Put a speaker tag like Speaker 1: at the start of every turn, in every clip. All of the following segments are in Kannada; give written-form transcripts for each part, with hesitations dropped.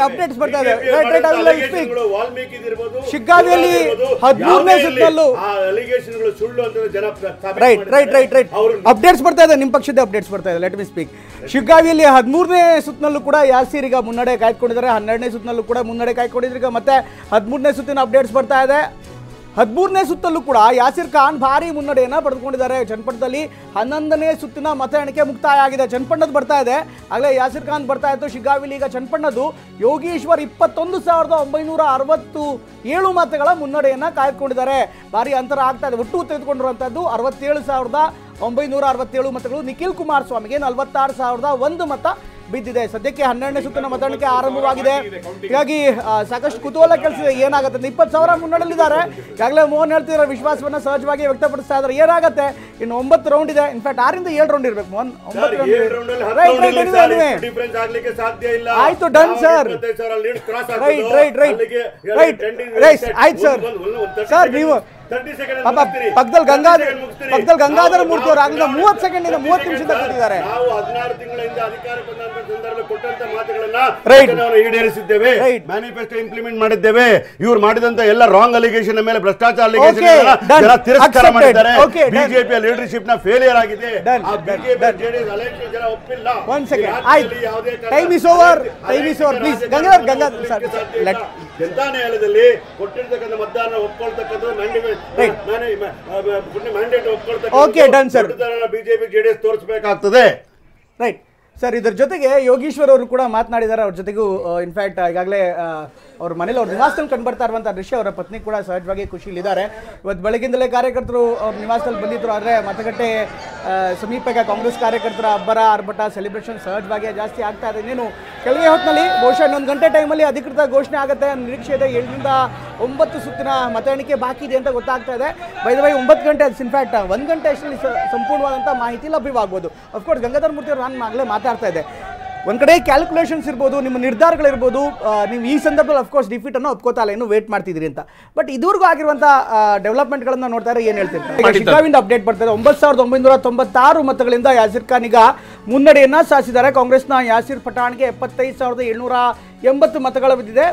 Speaker 1: ಅಪ್ಡೇಟ್ಸ್ ಬರ್ತಾ ಇದೆ. ಶಿಗ್ಗಾವಿಯಲ್ಲಿ 13ನೇ ಸುತ್ತಲ್ಲೂ ಅಪ್ಡೇಟ್ಸ್ ಬರ್ತಾ ಇದೆ. ನಿಮ್ಮ ಪಕ್ಷದ ಅಪ್ಡೇಟ್ಸ್ ಬರ್ತಾ ಇದೆ. Let me speak. ಶಿಗ್ಗಾವಿಯಲ್ಲಿ 13ನೇ ಸುತ್ತಿನಲ್ಲೂ ಕೂಡ ಯಾಸೀರ್ ಈಗ ಮುನ್ನಡೆ ಕಾಯ್ದುಕೊಂಡಿದ್ದಾರೆ. 12ನೇ ಸುತ್ತಿನಲ್ಲೂ ಕೂಡ ಮುನ್ನಡೆ ಕಾಯ್ದುಕೊಂಡಿದ್ರು. ಈಗ ಮತ್ತೆ 13ನೇ ಸುತ್ತಿನ ಅಪ್ಡೇಟ್ಸ್ ಬರ್ತಾ ಇದೆ. 13ನೇ ಸುತ್ತಲ್ಲೂ ಕೂಡ ಯಾಸೀರ್ ಖಾನ್ ಭಾರಿ ಮುನ್ನಡೆಯನ್ನು ಪಡೆದುಕೊಂಡಿದ್ದಾರೆ. ಚನ್ನಪಟ್ಟಣದಲ್ಲಿ 11ನೇ ಸುತ್ತಿನ ಮತ ಎಣಿಕೆ ಮುಕ್ತಾಯ ಆಗಿದೆ. ಚನ್ನಪಟ್ಟಣದ ಬರ್ತಾ ಇದೆ, ಆಗಲೇ ಯಾಸೀರ್ ಖಾನ್ ಬರ್ತಾ ಇತ್ತು. ಶಿಗ್ಗಾವಿಲಿ ಈಗ ಚನ್ನಪಟ್ಟಣದ್ದು ಯೋಗೀಶ್ವರ್ 21,967 ಮತಗಳ ಮುನ್ನಡೆಯನ್ನು ಕಾಯ್ದುಕೊಂಡಿದ್ದಾರೆ. ಭಾರಿ ಅಂತರ ಆಗ್ತಾ ಇದೆ. ಒಟ್ಟು ತೆಗೆದುಕೊಂಡಿರುವಂಥದ್ದು 67,967 ಮತಗಳು. ನಿಖಿಲ್ ಕುಮಾರಸ್ವಾಮಿಗೆ 46,001 ಮತ ಬಿದ್ದಿದೆ. ಸದ್ಯಕ್ಕೆ 12ನೇ ಸುತ್ತಿನ ಮತ ಎಣಿಕೆ ಆರಂಭವಾಗಿದೆ. ಹೀಗಾಗಿ ಸಾಕಷ್ಟು ಕುತೂಹಲ ಕೆಲಸಿದೆ ಏನಾಗುತ್ತೆ. 20,000 ಮುನ್ನಡೆಯಲ್ಲಿದ್ದಾರೆ. ಈಗಾಗಲೇ ಮೋಹನ್ ಹೇಳ್ತಿದ್ದಾರೆ ವಿಶ್ವಾಸವನ್ನ ಸಹಜವಾಗಿ ವ್ಯಕ್ತಪಡಿಸ್ತಾ ಇದ್ದಾರೆ. ಏನಾಗುತ್ತೆ, ಇನ್ನು 9 ರೌಂಡ್ ಇದೆ. ಇನ್ಫ್ಯಾಕ್ಟ್ 6 ರಿಂದ 7 ರೌಂಡ್ ಇರಬೇಕು ಮೋಹನ್. 9 ಆಯ್ತು, ಡನ್ ಸರ್. ರೈಟ್ ಆಯ್ತು ಸರ್. ನೀವು ಪಕ್ಕದಲ್ಲಿ ಗಂಗಾಧರ ಮೂರ್ತಿ ಅವರು ಆಗಲಿಲ್ಲ 30 ಸೆಕೆಂಡ್ 30 ನಿಮಿಷದಿಂದ ಕೂತಿದ್ದಾರೆ.
Speaker 2: ನಾವು 16 ತಿಂಗಳಿಂದ ಅಧಿಕಾರಕ್ಕೆ ಬಂದ ಸಂದರ್ಭದಲ್ಲಿ ಕೊಟ್ಟಂತ ಮಾತುಗಳನ್ನ ಈಡೇರಿಸಿದ್ದೇವೆ, ಮ್ಯಾನಿಫೆಸ್ಟೋ ಇಂಪ್ಲಿಮೆಂಟ್ ಮಾಡಿದ್ದೇವೆ. ಇವರು ಮಾಡಿದಂತ ಎಲ್ಲ ರಾಂಗ್ ಅಲಿಗೇಷನ್ ಮೇಲೆ, ಭ್ರಷ್ಟಾಚಾರ ಅಲಿಗೇಷನ್ ಜನ ತಿರಸ್ಕಾರ ಮಾಡಿದ್ದಾರೆ. ಬಿಜೆಪಿಯ ಲೀಡರ್ಶಿಪ್ ನ ಫೇಲಿಯರ್ ಆಗಿದೆ. ಜನ ಒಪ್ಪಿಲ್ಲ.
Speaker 1: Time is over please. Gangadhar sir,
Speaker 2: ಜನತಾ ನ್ಯಾಯಾಲಯದಲ್ಲಿ ಕೊಟ್ಟಿರ್ತಕ್ಕಂಥ ಮತದಾನ ಒಪ್ಕೊಳ್ತಕ್ಕಂಥ ಮ್ಯಾಂಡೇಟ್ ಒಪ್ಕೊಳ್ತಕ್ಕಂಥ ಬಿಜೆಪಿ ಜೆಡಿಎಸ್ ತೋರಿಸಬೇಕಾಗ್ತದೆ.
Speaker 1: Right sir. ಇದರ ಜೊತೆಗೆ ಯೋಗೀಶ್ವರ್ ಅವರು ಕೂಡ ಮಾತನಾಡಿದ್ದಾರೆ. ಅವ್ರ ಜೊತೆಗೂ ಇನ್ಫ್ಯಾಕ್ಟ್ ಈಗಾಗಲೇ ಅವ್ರ ಮನೇಲಿ ಅವ್ರ ನಿವಾಸದಲ್ಲಿ ಕಂಡು ಬರ್ತಾ ಇರುವಂಥ ದೃಶ್ಯ, ಅವರ ಪತ್ನಿ ಕೂಡ ಸಹಜವಾಗಿ ಖುಷಿಯಲ್ಲಿದ್ದಾರೆ. ಇವತ್ತು ಬೆಳಗ್ಗಿಂದಲೇ ಕಾರ್ಯಕರ್ತರು ಅವ್ರ ನಿವಾಸದಲ್ಲಿ ಬಂದಿದ್ದರು. ಆದರೆ ಮತಗಟ್ಟೆ ಸಮೀಪಕ್ಕೆ ಕಾಂಗ್ರೆಸ್ ಕಾರ್ಯಕರ್ತರ ಅಬ್ಬರ ಆರ್ಭಟ ಸೆಲೆಬ್ರೇಷನ್ ಸಹಜವಾಗಿ ಜಾಸ್ತಿ ಆಗ್ತಾ ಇದೆ. ಇನ್ನೇನು ಕೆಲವೇ ಹೊತ್ತಿನಲ್ಲಿ ಬಹುಶಃ 1 ಗಂಟೆ ಟೈಮಲ್ಲಿ ಅಧಿಕೃತ ಘೋಷಣೆ ಆಗುತ್ತೆ ನಿರೀಕ್ಷೆ ಇದೆ. 7 ರಿಂದ 9 ಸುತ್ತಿನ ಮತ ಎಣಿಕೆ ಬಾಕಿ ಇದೆ ಅಂತ ಗೊತ್ತಾಗ್ತಾ ಇದೆ. ಬೈ ದ ವೈ 9 ಗಂಟೆ ಇನ್ಫ್ಯಾಕ್ಟ್ 1 ಗಂಟೆ ಅಷ್ಟರಲ್ಲಿ ಸಂಪೂರ್ಣವಾದಂಥ ಮಾಹಿತಿ ಲಭ್ಯವಾಗ್ಬೋದು. ಅಫ್ಕೋರ್ಸ್ ಗಂಗಾಧರ್ ಮೂರ್ತಿ ಅವರು ನಾನು ಆಗಲೇ ಮಾತಾಡ್ತಾ ಇದ್ದೆ. ಒಂದು ಕಡೆ ಕ್ಯಾಲ್ಕುಲೇಷನ್ಸ್ ಇರ್ಬೋದು, ನಿಮ್ಮ ನಿರ್ಧಾರಗಳಿರ್ಬೋದು. ನೀವು ಈ ಸಂದರ್ಭದಲ್ಲಿ ಅಫ್ಕೋರ್ಸ್ ಡಿಫೀಟನ್ನು ಒಪ್ಕೋತಾ ಇಲ್ಲ, ಇನ್ನೂ ವೇಟ್ ಮಾಡ್ತಿದ್ದೀರಿ ಅಂತ. ಬಟ್ ಇದುವರೆಗೂ ಆಗಿರುವಂಥ ಡೆವಲಪ್ಮೆಂಟ್ಗಳನ್ನು ನೋಡ್ತಾರೆ ಏನು ಹೇಳ್ತಿರ್ತಾರೆ. ಶಿಗ್ಗಾವಿಂದ ಅಪ್ಡೇಟ್ ಬರ್ತಾರೆ. 9,996 ಮತಗಳಿಂದ ಯಾಸೀರ್ ಖಾನ್ ಈಗ ಮುನ್ನಡೆಯನ್ನು ಸಾಧಿಸಿದ್ದಾರೆ. ಕಾಂಗ್ರೆಸ್ನ ಯಾಸೀರ್ ಪಠಾಣ್ಗೆ 75,780 ಮತಗಳು ಬಿದ್ದಿದೆ.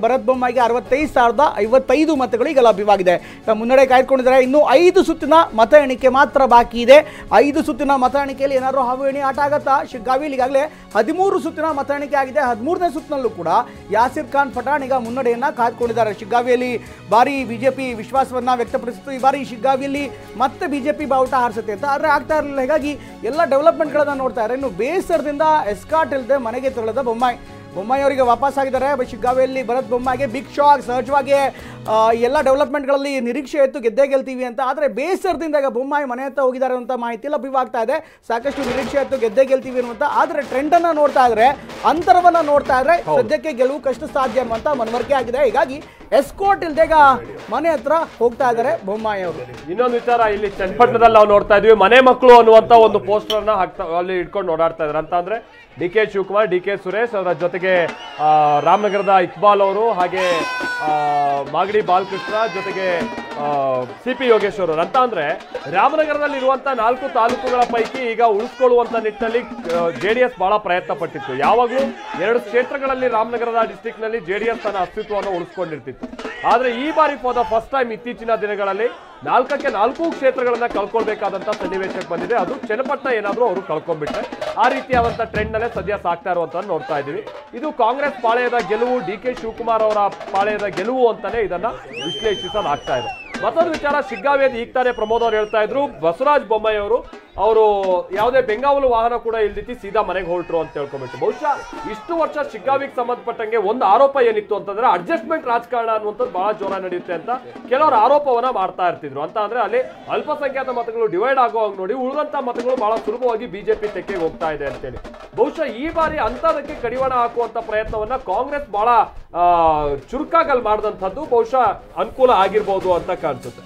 Speaker 1: ಭರತ್ ಬೊಮ್ಮಾಯಿಗೆ 65,055 ಮತಗಳು ಈಗ ಲಭ್ಯವಾಗಿದೆ. ಮುನ್ನಡೆ ಕಾಯ್ದುಕೊಂಡಿದ್ದಾರೆ. ಇನ್ನು 5 ಸುತ್ತಿನ ಮತ ಎಣಿಕೆ ಮಾತ್ರ ಬಾಕಿ ಇದೆ. 5 ಸುತ್ತಿನ ಮತ ಎಣಿಕೆಯಲ್ಲಿ ಏನಾದರೂ ಹಾವು ಎಣಿ ಆಟ ಆಗತ್ತಾ? ಶಿಗ್ಗಾವಿಯಲ್ಲಿ ಈಗಾಗಲೇ 13 ಸುತ್ತಿನ ಮತ ಎಣಿಕೆ ಆಗಿದೆ. 13ನೇ ಸುತ್ತಿನಲ್ಲೂ ಕೂಡ ಯಾಸೀರ್ ಖಾನ್ ಪಠಾಣ್ ಈಗ ಮುನ್ನಡೆಯನ್ನು ಕಾಯ್ದುಕೊಂಡಿದ್ದಾರೆ. ಶಿಗ್ಗಾವಿಯಲ್ಲಿ ಬಾರಿ ಬಿಜೆಪಿ ವಿಶ್ವಾಸವನ್ನ ವ್ಯಕ್ತಪಡಿಸಿತು. ಈ ಬಾರಿ ಶಿಗ್ಗಾವಿಯಲ್ಲಿ ಮತ್ತೆ ಬಿಜೆಪಿ ಬಾವುಟ ಹಾರಿಸುತ್ತೆ ಅಂತ ಆದರೆ ಆಗ್ತಾ ಇರಲಿಲ್ಲ. ಹೀಗಾಗಿ ಎಲ್ಲ ಡೆವಲಪ್ಮೆಂಟ್ಗಳನ್ನು ನೋಡ್ತಾ ಇದ್ದಾರೆ. ಇನ್ನು ಬೇಸರದಿಂದ ಎಸ್ಕಾಟ್ ಇಲ್ಲದೆ ಮನೆಗೆ ತೆರಳಿದ ಬೊಮ್ಮಾಯಿ ಅವರಿಗೆ ವಾಪಸ್ ಆಗಿದ್ದಾರೆ. ಶಿಗ್ಗಾವಿಯಲ್ಲಿ ಭರತ್ ಬೊಮ್ಮಾಯಿಗೆ ಬಿಗ್ ಶಾಕ್. ಸಹಜವಾಗಿ ಎಲ್ಲ ಡೆವಲಪ್ಮೆಂಟ್ಗಳಲ್ಲಿ ನಿರೀಕ್ಷೆ ಇತ್ತು ಗೆದ್ದೇ ಗೆಲ್ತೀವಿ ಅಂತ. ಆದರೆ ಬೇಸರದಿಂದ ಈಗ ಬೊಮ್ಮಾಯಿ ಮನೆ ಹತ್ತ ಹೋಗಿದ್ದಾರೆ ಅಂತ ಮಾಹಿತಿ ಲಭ್ಯವಾಗ್ತಾ ಇದೆ. ಸಾಕಷ್ಟು ನಿರೀಕ್ಷೆ ಇತ್ತು ಗೆದ್ದೇ ಗೆಲ್ತೀವಿ ಅನ್ನುವಂಥ. ಆದರೆ ಟ್ರೆಂಡನ್ನು ನೋಡ್ತಾ ಇದ್ರೆ, ಅಂತರವನ್ನು ನೋಡ್ತಾ ಇದ್ರೆ ಸದ್ಯಕ್ಕೆ ಗೆಲುವು ಕಷ್ಟ ಸಾಧ್ಯ ಅನ್ನುವಂಥ ಮನವರಿಕೆ ಆಗಿದೆ. ಹೀಗಾಗಿ ಎಸ್ಕೋಟ್ ಇಲ್ದೇ ಈಗ ಮನೆ ಹತ್ರ ಹೋಗ್ತಾ ಇದ್ದಾರೆ ಬೊಮ್ಮಾಯಿ ಅವರು.
Speaker 3: ಇನ್ನೊಂದು ವಿಚಾರ, ಇಲ್ಲಿ ಚನ್ನಪಟ್ಟಣದಲ್ಲಿ ನಾವು ನೋಡ್ತಾ ಇದ್ವಿ, ಮನೆ ಮಕ್ಕಳು ಅನ್ನುವಂಥ ಒಂದು ಪೋಸ್ಟರ್ನ ಅಲ್ಲಿ ಇಟ್ಕೊಂಡು ಓಡಾಡ್ತಾ ಇದ್ದಾರೆ. ಅಂತ ಅಂದ್ರೆ DK ಶಿವಕುಮಾರ್, DK ಸುರೇಶ್ ಅವರ ಜೊತೆಗೆ ರಾಮನಗರದ ಇಕ್ಬಾಲ್ ಅವರು, ಹಾಗೆ ಮಾಗಡಿ ಬಾಲಕೃಷ್ಣ, ಜೊತೆಗೆ CP ಯೋಗೇಶ್ವರ್ ಅವರು. ಅಂತ ಅಂದ್ರೆ ರಾಮನಗರದಲ್ಲಿ ಇರುವಂತ 4 ತಾಲೂಕುಗಳ ಪೈಕಿ ಈಗ ಉಳಿಸ್ಕೊಳ್ಳುವಂತ ನಿಟ್ಟಿನಲ್ಲಿ JDS ಬಹಳ ಪ್ರಯತ್ನ ಪಟ್ಟಿತ್ತು. ಯಾವಾಗಲೂ 2 ಕ್ಷೇತ್ರಗಳಲ್ಲಿ ರಾಮನಗರದ ಡಿಸ್ಟ್ರಿಕ್ಟ್ ನಲ್ಲಿ JDS ತನ್ನ ಅಸ್ತಿತ್ವವನ್ನು ಉಳಿಸ್ಕೊಂಡಿರ್ತಿತ್ತು. ಆದ್ರೆ ಈ ಬಾರಿ ಫಾರ್ ದ ಫಸ್ಟ್ ಟೈಮ್ ಇತ್ತೀಚಿನ ದಿನಗಳಲ್ಲಿ 4ಕ್ಕೆ 4 ಕ್ಷೇತ್ರಗಳನ್ನ ಕಳ್ಕೊಳ್ಬೇಕಾದಂತ ಸನ್ನಿವೇಶಕ್ಕೆ ಬಂದಿದೆ. ಅದು ಚನ್ನಪಟ್ಟಣ ಏನಾದ್ರೂ ಅವರು ಕಳ್ಕೊಂಡ್ಬಿಟ್ರೆ ಆ ರೀತಿಯಾದಂತ ಟ್ರೆಂಡ್ ನಲ್ಲೇ ಸದ್ಯ ಸಾಕ್ತಾ ಇರುವಂತ ನೋಡ್ತಾ ಇದೀವಿ. ಇದು ಕಾಂಗ್ರೆಸ್ ಪಾಳೆಯದ ಗೆಲುವು, DK ಶಿವಕುಮಾರ್ ಅವರ ಪಾಳೆಯದ ಗೆಲುವು ಅಂತಾನೆ ಇದನ್ನ ವಿಶ್ಲೇಷಿಸಲಾಗ್ತಾ ಇದೆ. ಮತ್ತೊಂದು ವಿಚಾರ, ಶಿಗ್ಗಾವಿಯಲ್ಲಿ ಈಗ ತಾನೇ ಪ್ರಮೋದ್ ಅವರು ಹೇಳ್ತಾ ಇದ್ರು, ಬಸವರಾಜ ಬೊಮ್ಮಾಯಿ ಅವರು ಯಾವುದೇ ಬೆಂಗಾವಲು ವಾಹನ ಕೂಡ ಇಲ್ದಿತಿ ಸೀದಾ ಮನೆಗೆ ಹೊರಟರು ಅಂತ ಹೇಳ್ಕೊಂಡ್ಬಿಟ್ಟು. ಬಹುಶಃ ಇಷ್ಟು ವರ್ಷ ಶಿಗ್ಗಾವಿಗೆ ಸಂಬಂಧಪಟ್ಟಂಗೆ ಒಂದು ಆರೋಪ ಏನಿತ್ತು ಅಂತಂದ್ರೆ ಅಡ್ಜಸ್ಟ್ಮೆಂಟ್ ರಾಜಕಾರಣ ಅನ್ನುವಂಥದ್ದು ಬಹಳ ಜೋರ ನಡೆಯುತ್ತೆ ಅಂತ ಕೆಲವರು ಆರೋಪವನ್ನ ಮಾಡ್ತಾ ಇರ್ತಿದ್ರು. ಅಂತ ಅಂದ್ರೆ ಅಲ್ಲಿ ಅಲ್ಪಸಂಖ್ಯಾತ ಮತಗಳು ಡಿವೈಡ್ ಆಗೋ ಹಂಗೆ ನೋಡಿ ಉಳಿದಂತ ಮತಗಳು ಬಹಳ ಸುಲಭವಾಗಿ ಬಿಜೆಪಿ ತೆಕ್ಕೆಗೆ ಹೋಗ್ತಾ ಇದೆ ಅಂತೇಳಿ. ಬಹುಶಃ ಈ ಬಾರಿ ಅಂತದಕ್ಕೆ ಕಡಿವಾಣ ಹಾಕುವಂತ ಪ್ರಯತ್ನವನ್ನ ಕಾಂಗ್ರೆಸ್ ಬಹಳ ಚುರುಕಾಗಲ್ಲಿ ಮಾಡಿದಂಥದ್ದು ಬಹುಶಃ ಅನುಕೂಲ ಆಗಿರ್ಬೋದು ಅಂತ ಕಾಣಿಸುತ್ತೆ.